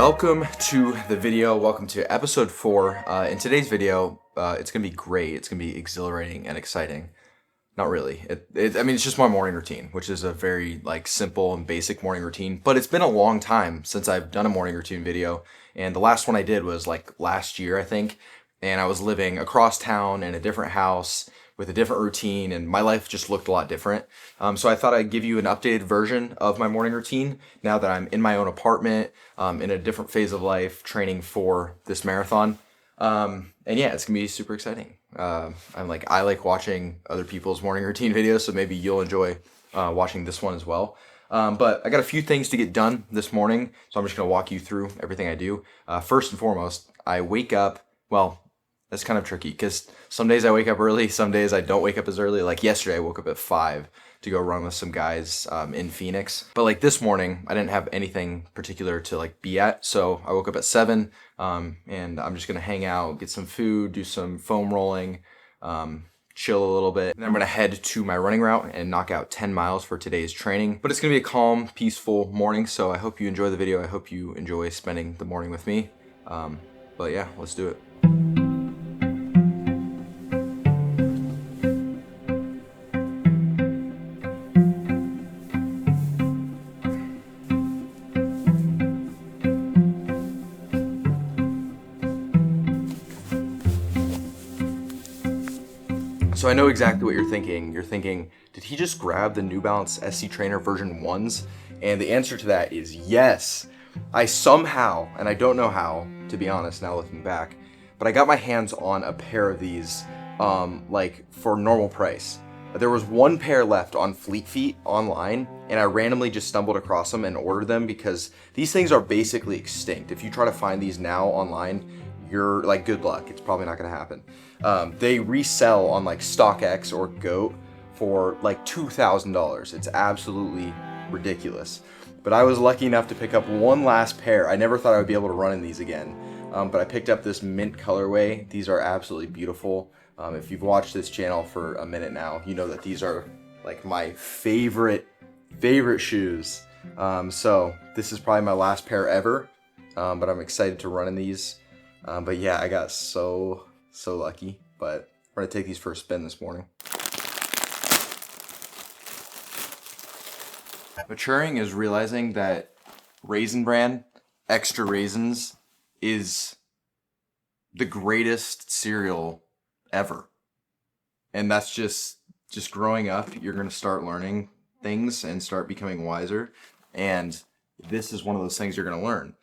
Welcome to the video. Welcome to episode 4. In today's video, it's gonna be great. It's gonna be exhilarating and exciting. Not really. I mean, it's just my morning routine, which is a very simple and basic morning routine. But it's been a long time since I've done a morning routine video, and the last one I did was last year, I think. And I was living across town in a different house with a different routine, and my life just looked a lot different. So I thought I'd give you an updated version of my morning routine now that I'm in my own apartment, in a different phase of life, training for this marathon. And yeah, it's gonna be super exciting. I like watching other people's morning routine videos, so maybe you'll enjoy watching this one as well. But I got a few things to get done this morning, so I'm just gonna walk you through everything I do. First and foremost, I wake up, well, that's kind of tricky because some days I wake up early, some days I don't wake up as early. Like yesterday, I woke up at 5 to go run with some guys in Phoenix. But this morning, I didn't have anything particular to be at, so I woke up at 7, and I'm just gonna hang out, get some food, do some foam rolling, chill a little bit. And then I'm gonna head to my running route and knock out 10 miles for today's training. But it's gonna be a calm, peaceful morning, so I hope you enjoy the video. I hope you enjoy spending the morning with me. But yeah, let's do it. So I know exactly what you're thinking. You're thinking, did he just grab the New Balance SC Trainer version 1s? And the answer to that is yes. I somehow, and I don't know how, to be honest, now looking back, but I got my hands on a pair of these, for normal price. There was one pair left on Fleet Feet online, and I randomly just stumbled across them and ordered them because these things are basically extinct. If you try to find these now online, you're good luck. It's probably not gonna happen. They resell on StockX or GOAT for $2,000. It's absolutely ridiculous. But I was lucky enough to pick up one last pair. I never thought I would be able to run in these again. But I picked up this mint colorway. These are absolutely beautiful. If you've watched this channel for a minute now, you know that these are my favorite shoes. So this is probably my last pair ever. But I'm excited to run in these. But yeah, I got so lucky. But we're gonna take these for a spin this morning. Maturing is realizing that Raisin Bran extra raisins is the greatest cereal ever. And that's just growing up. You're gonna start learning things and start becoming wiser. And this is one of those things you're gonna learn.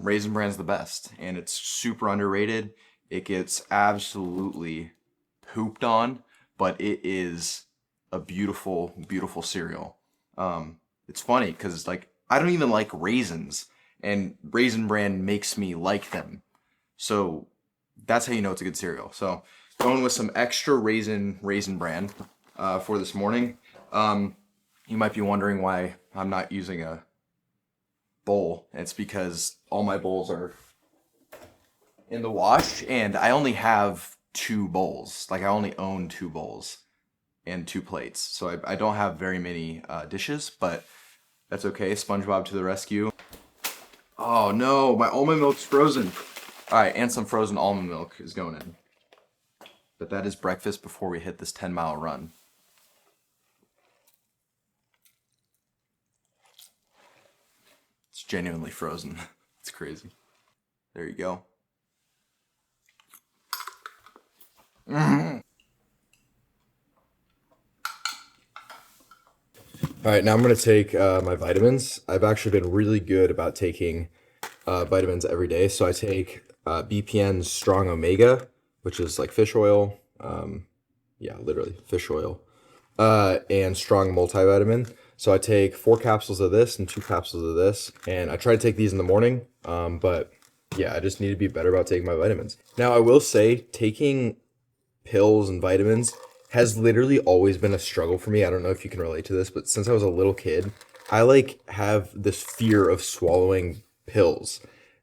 Raisin Bran's the best, and it's super underrated. It gets absolutely pooped on, but it is a beautiful, beautiful cereal. It's funny because I don't even like raisins, and Raisin Bran makes me like them. So that's how you know it's a good cereal. So going with some extra Raisin Bran for this morning. You might be wondering why I'm not using a bowl. It's because all my bowls are in the wash, and I only have 2 bowls. I only own 2 bowls and 2 plates, so I don't have very many dishes, but that's okay. SpongeBob to the rescue. Oh no, my almond milk's frozen. All right, and some frozen almond milk is going in. But that is breakfast before we hit this 10-mile run. It's genuinely frozen. It's crazy. There you go. Mm-hmm. All right, now I'm going to take my vitamins. I've actually been really good about taking vitamins every day. So I take BPN Strong Omega, which is fish oil. Yeah, literally fish oil. And Strong Multivitamin. So I take 4 capsules of this and 2 capsules of this. And I try to take these in the morning. But yeah, I just need to be better about taking my vitamins. Now, I will say taking pills and vitamins has literally always been a struggle for me. I don't know if you can relate to this, but since I was a little kid, I have this fear of swallowing pills.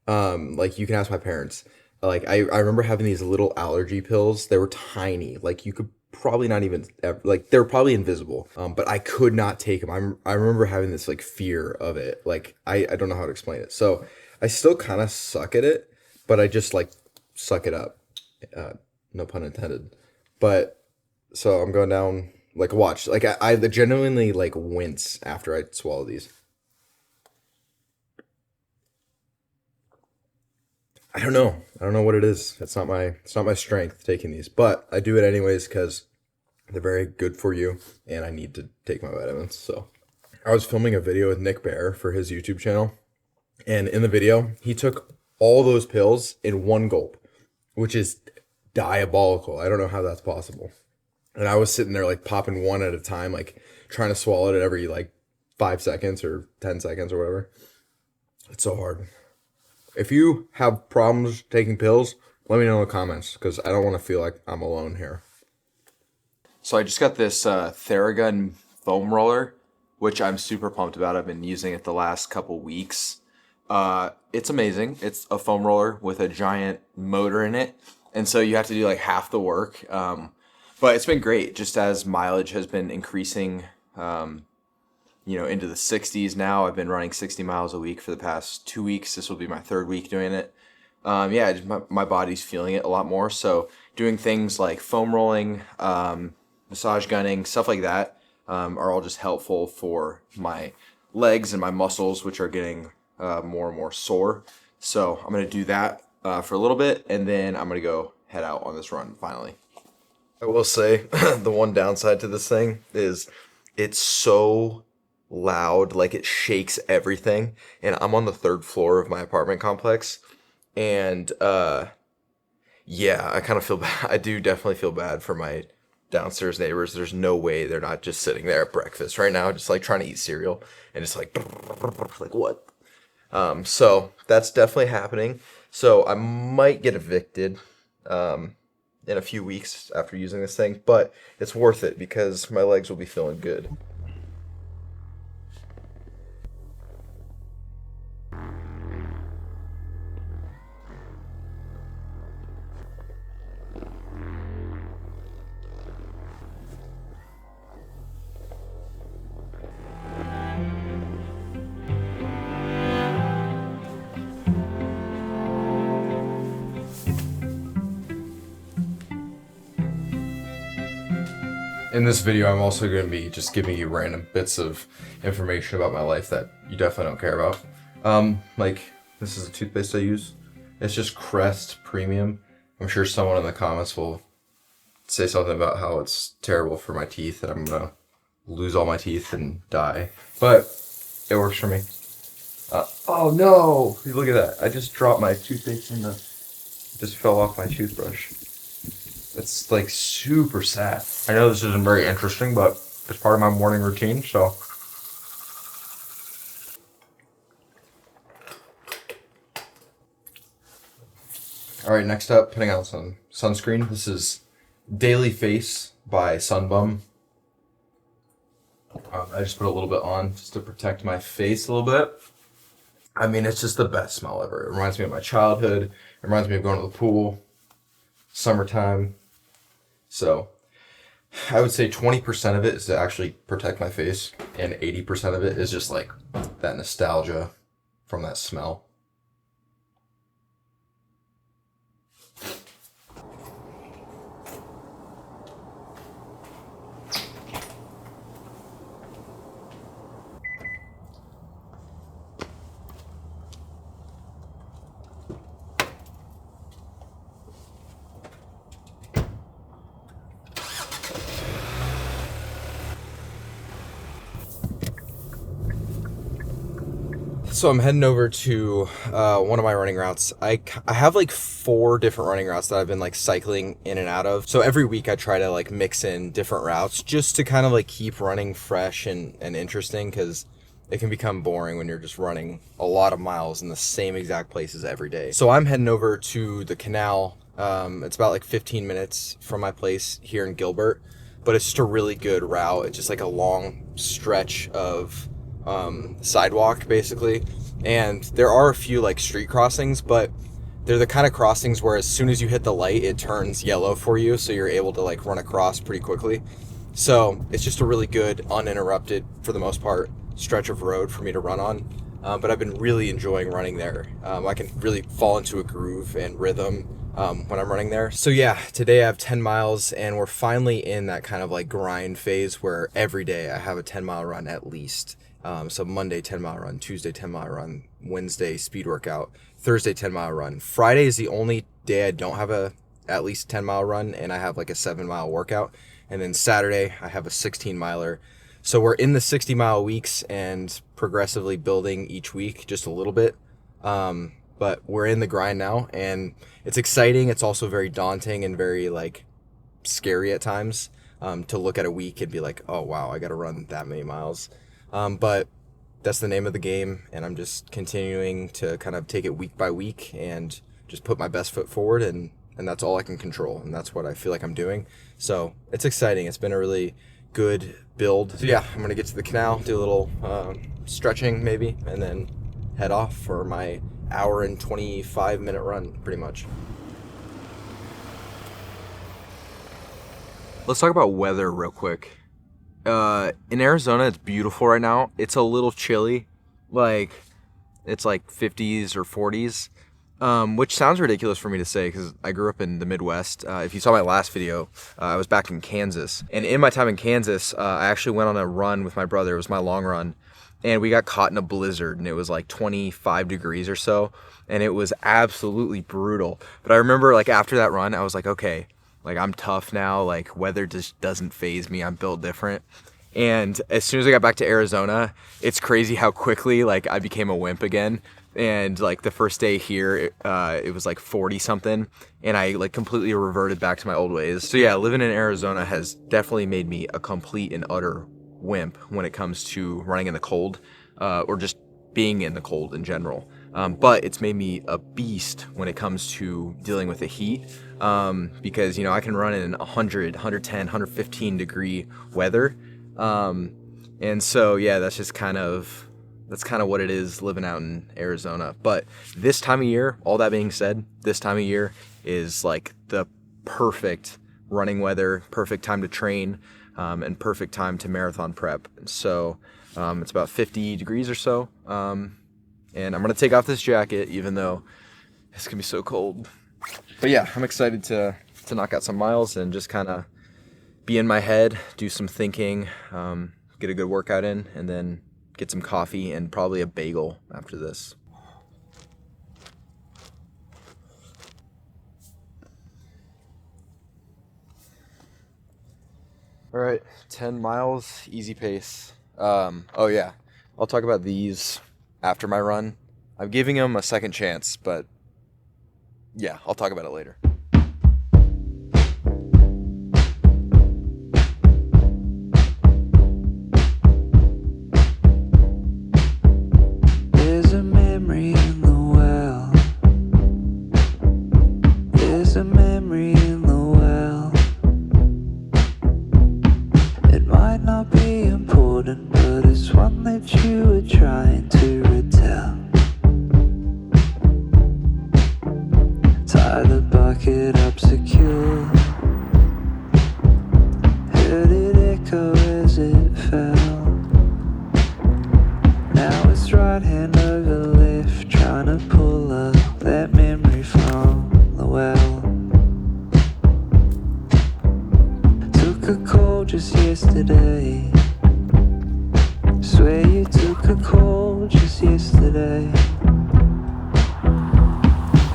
You can ask my parents. I remember having these little allergy pills. They were tiny. You could probably not even they were probably invisible. But I could not take them. I remember having this fear of it. I don't know how to explain it. So I still kind of suck at it, but I just like suck it up. No pun intended. But so I'm going down, like, watch. Like, I genuinely like wince after I swallow these. I don't know. I don't know what it is. It's not my strength taking these, but I do it anyways because they're very good for you, and I need to take my vitamins. So I was filming a video with Nick Bear for his YouTube channel, and in the video, he took all those pills in one gulp, which is diabolical. I don't know how that's possible. And I was sitting there like popping one at a time, like trying to swallow it every like 5 seconds or 10 seconds or whatever. It's so hard. If you have problems taking pills, let me know in the comments because I don't want to feel like I'm alone here. So I just got this Theragun foam roller, which I'm super pumped about. I've been using it the last couple weeks. It's amazing. It's a foam roller with a giant motor in it. And so you have to do like half the work. But it's been great just as mileage has been increasing, into the 60s now. I've been running 60 miles a week for the past 2 weeks. This will be my third week doing it. My body's feeling it a lot more. So doing things like foam rolling, massage gunning, stuff like that are all just helpful for my legs and my muscles, which are getting more and more sore. So I'm going to do that for a little bit, and then I'm going to go head out on this run finally. I will say the one downside to this thing is it's so loud, like it shakes everything. And I'm on the 3rd floor of my apartment complex, and I kind of feel bad. I do definitely feel bad for my downstairs neighbors. There's no way they're not just sitting there at breakfast right now, just like trying to eat cereal and just like what? So that's definitely happening. So I might get evicted in a few weeks after using this thing, but it's worth it because my legs will be feeling good. In this video, I'm also going to be just giving you random bits of information about my life that you definitely don't care about. Like, this is a toothpaste I use. It's just Crest Premium. I'm sure someone in the comments will say something about how it's terrible for my teeth and I'm going to lose all my teeth and die. But it works for me. Oh no! Look at that. I just dropped my toothpaste in it just fell off my toothbrush. It's like super sad. I know this isn't very interesting, but it's part of my morning routine, so. Alright, next up, putting on some sunscreen. This is Daily Face by Sunbum. I just put a little bit on just to protect my face a little bit. I mean, it's just the best smell ever. It reminds me of my childhood. It reminds me of going to the pool. Summertime. So I would say 20% of it is to actually protect my face, and 80% of it is just like that nostalgia from that smell. So I'm heading over to one of my running routes. I have like 4 different running routes that I've been like cycling in and out of. So every week I try to like mix in different routes just to kind of like keep running fresh and interesting, because it can become boring when you're just running a lot of miles in the same exact places every day. So I'm heading over to the canal. It's about like 15 minutes from my place here in Gilbert, but it's just a really good route. It's just like a long stretch of sidewalk basically, and there are a few like street crossings, but they're the kind of crossings where as soon as you hit the light it turns yellow for you, so you're able to like run across pretty quickly. So it's just a really good uninterrupted, for the most part, stretch of road for me to run on. but I've been really enjoying running there. I can really fall into a groove and rhythm when I'm running there. So yeah, today I have 10 miles and we're finally in that kind of like grind phase where every day I have a 10-mile run at least. So Monday 10-mile run, Tuesday 10-mile run, Wednesday speed workout, Thursday 10-mile run. Friday is the only day I don't have a at least 10-mile run, and I have like a 7-mile workout. And then Saturday I have a 16-miler. So we're in the 60-mile weeks and progressively building each week just a little bit. But we're in the grind now, and it's exciting. It's also very daunting and very like scary at times, to look at a week and be like, oh wow, I got to run that many miles. But that's the name of the game, and I'm just continuing to kind of take it week by week and just put my best foot forward, and that's all I can control, and that's what I feel like I'm doing. So it's exciting. It's been a really good build. So yeah, I'm gonna get to the canal, do a little stretching maybe, and then head off for my hour and 25-minute run, pretty much. Let's talk about weather real quick. In Arizona, it's beautiful right now. It's a little chilly, like it's like 50s or 40s, which sounds ridiculous for me to say because I grew up in the Midwest. If you saw my last video, I was back in Kansas, and in my time in Kansas, I actually went on a run with my brother. It was my long run, and we got caught in a blizzard, and it was like 25 degrees or so, and it was absolutely brutal. But I remember like after that run, I was like, okay, like I'm tough now, like weather just doesn't faze me, I'm built different. And as soon as I got back to Arizona, it's crazy how quickly like I became a wimp again. And like the first day here, it was like 40 something, and I like completely reverted back to my old ways. So yeah, living in Arizona has definitely made me a complete and utter wimp when it comes to running in the cold, or just being in the cold in general. But it's made me a beast when it comes to dealing with the heat, because, you know, I can run in 100, 110, 115 degree weather. And so, yeah, that's kind of what it is living out in Arizona. But this time of year, all that being said, this time of year is like the perfect running weather, perfect time to train, and perfect time to marathon prep. So, it's about 50 degrees or so. And I'm going to take off this jacket, even though it's going to be so cold. But yeah, I'm excited to knock out some miles and just kind of be in my head, do some thinking, get a good workout in, and then get some coffee and probably a bagel after this. All right, 10 miles, easy pace. Oh yeah, I'll talk about these after my run. I'm giving them a second chance, but yeah, I'll talk about it later. There's a memory in the well. There's a memory in the well. It might not be important, but it's one that you were trying to retell. Tie the bucket up secure. Heard it echo as it fell. Now it's right hand over left, trying to pull up that memory from the well. Took a call just yesterday. Swear you took a call just yesterday.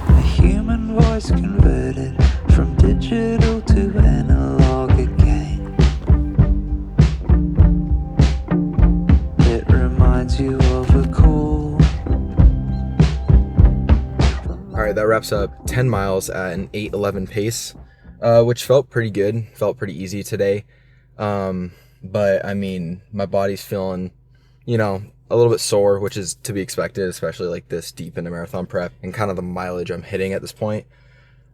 A human voice converted from digital to analog again. It reminds you of a call. All right, that wraps up 10 miles at an 8:11 pace, which felt pretty good, felt pretty easy today. But I mean, my body's feeling, you know, a little bit sore, which is to be expected, especially like this deep into marathon prep and kind of the mileage I'm hitting at this point.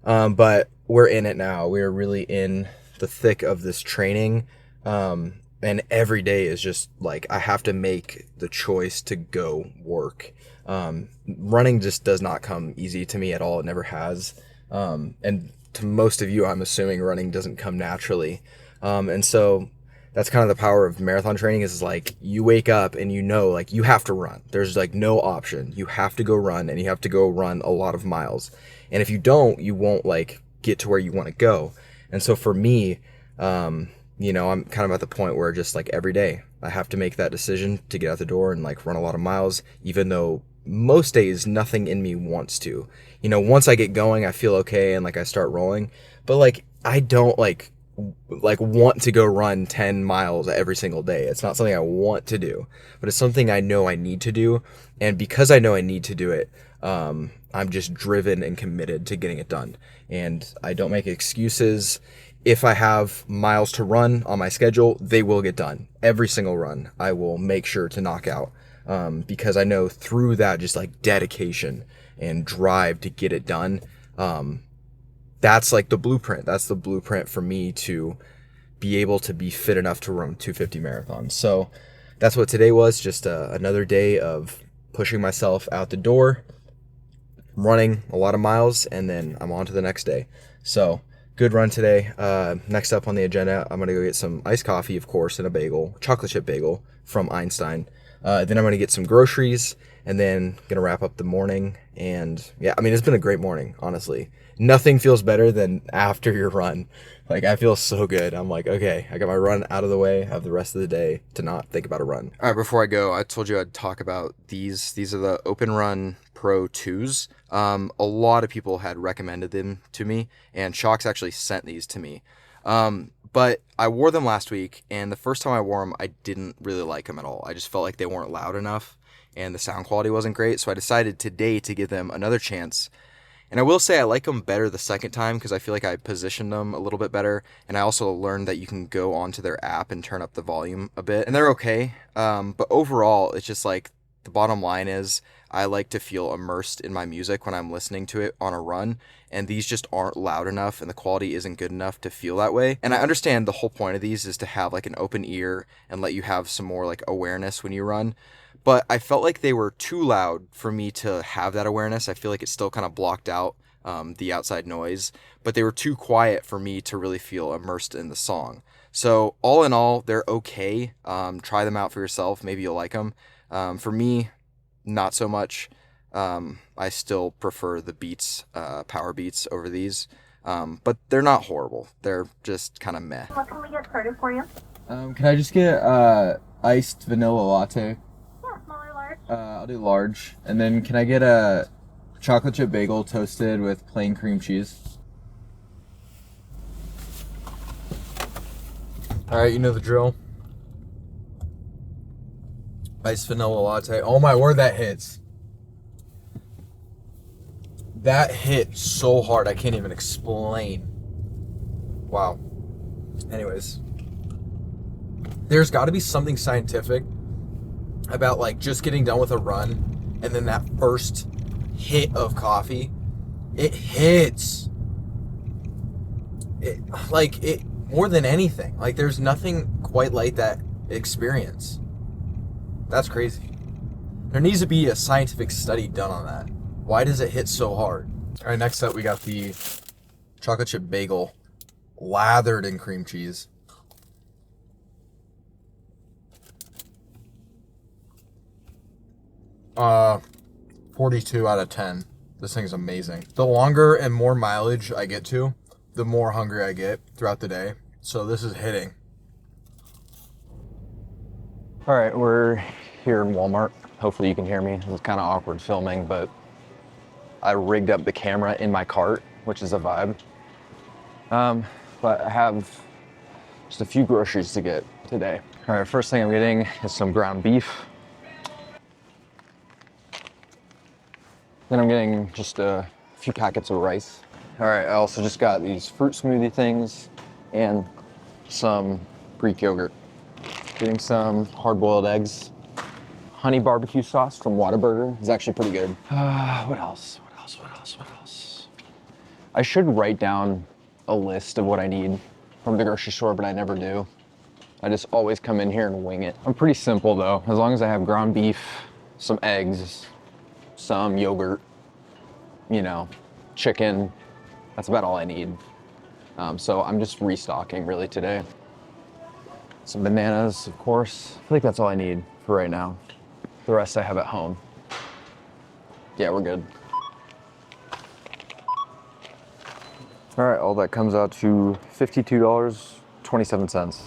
But we're in it now. We're really in the thick of this training. And every day is just like, I have to make the choice to go work. Running just does not come easy to me at all. It never has. And to most of you, I'm assuming running doesn't come naturally. And so that's kind of the power of marathon training, is like you wake up and you know, like you have to run. There's like no option. You have to go run, and you have to go run a lot of miles. And if you don't, you won't like get to where you want to go. And so for me, you know, I'm kind of at the point where just like every day I have to make that decision to get out the door and like run a lot of miles, even though most days nothing in me wants to. You know, once I get going, I feel okay and like I start rolling, but like I don't like want to go run 10 miles every single day. It's not something I want to do, but it's something I know I need to do. And because I know I need to do it, I'm just driven and committed to getting it done. And I don't make excuses. If I have miles to run on my schedule, they will get done. Every single run, I will make sure to knock out, because I know through that just like dedication and drive to get it done, that's like the blueprint. That's the blueprint for me to be able to be fit enough to run 250 marathons. So that's what today was, just another day of pushing myself out the door, running a lot of miles, and then I'm on to the next day. So good run today. Next up on the agenda, I'm going to go get some iced coffee, of course, and a bagel, chocolate chip bagel from Einstein. Then I'm going to get some groceries, and then going to wrap up the morning. And yeah, I mean, it's been a great morning, honestly. Nothing feels better than after your run. Like, I feel so good. I'm like, okay, I got my run out of the way. I have the rest of the day to not think about a run. All right, before I go, I told you I'd talk about these. These are the Open Run Pro 2s. A lot of people had recommended them to me, and Shox actually sent these to me. But I wore them last week, and the first time I wore them, I didn't really like them at all. I just felt like they weren't loud enough, and the sound quality wasn't great, so I decided today to give them another chance. And I will say I like them better the second time because I feel like I positioned them a little bit better, and I also learned that you can go onto their app and turn up the volume a bit, and they're okay. But overall, it's just like the bottom line is I like to feel immersed in my music when I'm listening to it on a run, and these just aren't loud enough and the quality isn't good enough to feel that way. And I understand the whole point of these is to have like an open ear and let you have some more like awareness when you run. But I felt like they were too loud for me to have that awareness. I feel like it still kind of blocked out the outside noise, but they were too quiet for me to really feel immersed in the song. So all in all, they're okay. Try them out for yourself. Maybe you'll like them. For me, not so much. I still prefer the Beats, Power Beats over these, but they're not horrible. They're just kind of meh. What can we get started for you? Can I just get iced vanilla latte? Yeah, small or large? I'll do large. And then can I get a chocolate chip bagel toasted with plain cream cheese? All right, you know the drill. Iced vanilla latte. Oh my word, that hits. That hit so hard, I can't even explain. Wow. Anyways, there's got to be something scientific about like just getting done with a run and then that first hit of coffee. It hits. It more than anything. Like there's nothing quite like that experience. That's crazy. There needs to be a scientific study done on that. Why does it hit so hard? All right, next up we got the chocolate chip bagel lathered in cream cheese. Uh, 42 out of 10. This thing's amazing. The longer and more mileage I get to, the more hungry I get throughout the day. So this is hitting. All right, we're here in Walmart. Hopefully you can hear me. It's kind of awkward filming, but I rigged up the camera in my cart, which is a vibe. But I have just a few groceries to get today. All right, first thing I'm getting is some ground beef. Then I'm getting just a few packets of rice. All right, I also just got these fruit smoothie things and some Greek yogurt. Getting some hard-boiled eggs. Honey barbecue sauce from Whataburger is actually pretty good. What else? I should write down a list of what I need from the grocery store, but I never do. I just always come in here and wing it. I'm pretty simple though. As long as I have ground beef, some eggs, some yogurt, you know, chicken, that's about all I need. So I'm just restocking really today. some bananas, of course. I think that's all I need for right now. The rest I have at home. Yeah, we're good. All right, all that comes out to $52.27.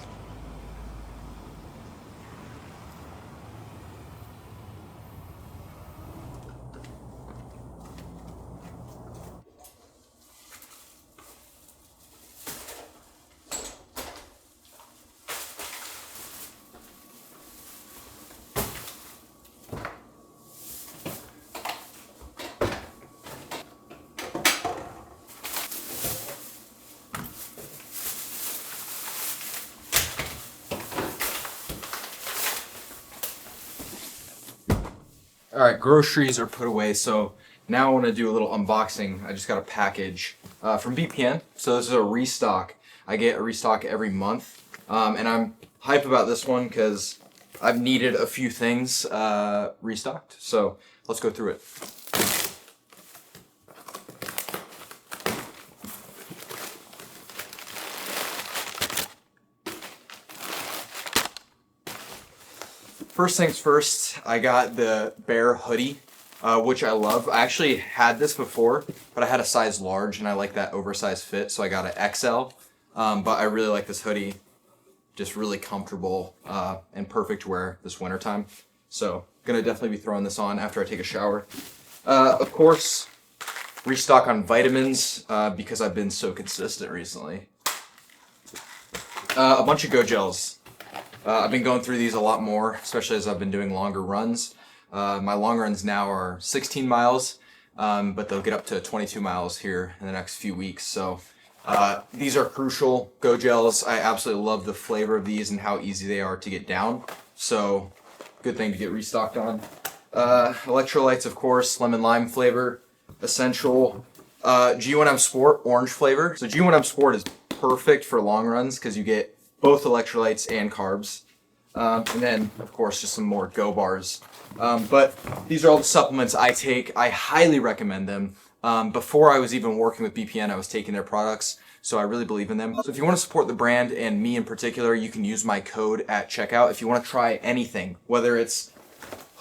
All right, groceries are put away, so now I want to do a little unboxing. I just got a package from BPN. So this is a restock. I get a restock every month, and I'm hyped about this one because I've needed a few things restocked. So let's go through it. First things first, I got the Bear hoodie, which I love. I actually had this before, but I had a size large and I like that oversized fit, so I got an XL. But I really like this hoodie, just really comfortable and perfect to wear this wintertime. So gonna definitely be throwing this on after I take a shower. Of course, restock on vitamins because I've been so consistent recently. A bunch of Go Gels. I've been going through these a lot more, especially as I've been doing longer runs. My long runs now are 16 miles, but they'll get up to 22 miles here in the next few weeks. So these are crucial. Go Gels, I absolutely love the flavor of these and how easy they are to get down. So good thing to get restocked on. Electrolytes, of course, lemon lime flavor, essential. G1M Sport, orange flavor. So G1M Sport is perfect for long runs because you get both electrolytes and carbs. And then, of course, just some more Go bars. But these are all the supplements I take. I highly recommend them. Before I was even working with BPN, I was taking their products, so I really believe in them. So if you want to support the brand, and me in particular, you can use my code at checkout. If you want to try anything, whether it's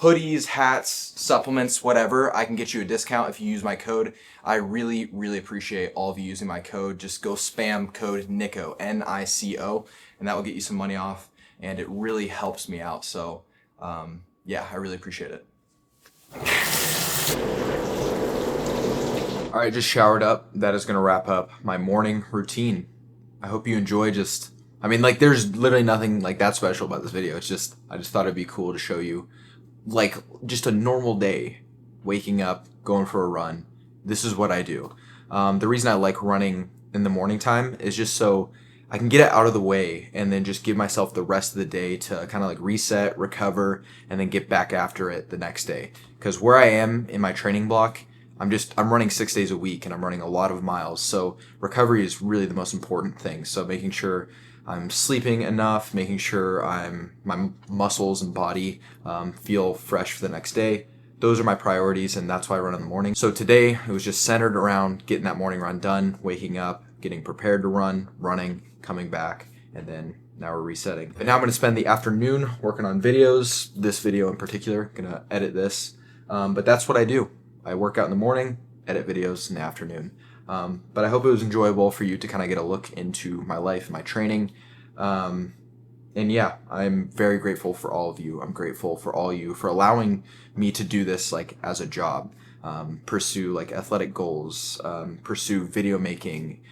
hoodies, hats, supplements, whatever, I can get you a discount if you use my code. I really, really appreciate all of you using my code. Just go spam code Nico, Nico, and that will get you some money off, and it really helps me out. So yeah, I really appreciate it. All right, just showered up. That is gonna wrap up my morning routine. I hope you enjoy there's literally nothing like that special about this video. It's just, I just thought it'd be cool to show you like just a normal day, waking up, going for a run. This is what I do. The reason I like running in the morning time is just so I can get it out of the way and then just give myself the rest of the day to kind of like reset, recover, and then get back after it the next day. Because where I am in my training block, I'm running 6 days a week and I'm running a lot of miles. So recovery is really the most important thing. So making sure I'm sleeping enough, making sure my muscles and body feel fresh for the next day. Those are my priorities, and that's why I run in the morning. So today it was just centered around getting that morning run done, waking up, getting prepared to run, running, coming back, and then now we're resetting. And now I'm gonna spend the afternoon working on videos, this video in particular, gonna edit this. But that's what I do. I work out in the morning, edit videos in the afternoon. But I hope it was enjoyable for you to kind of get a look into my life and my training. And yeah, I'm very grateful for all of you. I'm grateful for all you for allowing me to do this like as a job, pursue like athletic goals, pursue video making,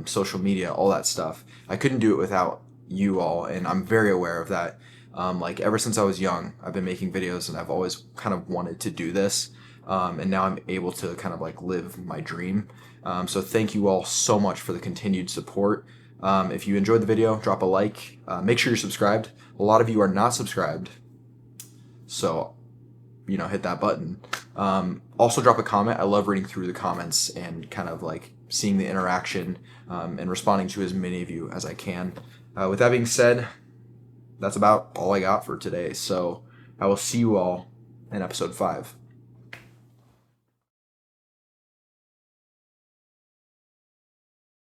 social media, all that stuff. I couldn't do it without you all, and I'm very aware of that. Like ever since I was young, I've been making videos and I've always kind of wanted to do this. And now I'm able to kind of like live my dream. So thank you all so much for the continued support. If you enjoyed the video, drop a like. Make sure you're subscribed. A lot of you are not subscribed, so hit that button. Also drop a comment. I love reading through the comments and kind of like seeing the interaction and responding to as many of you as I can. With that being said, that's about all I got for today. So I will see you all in episode 5.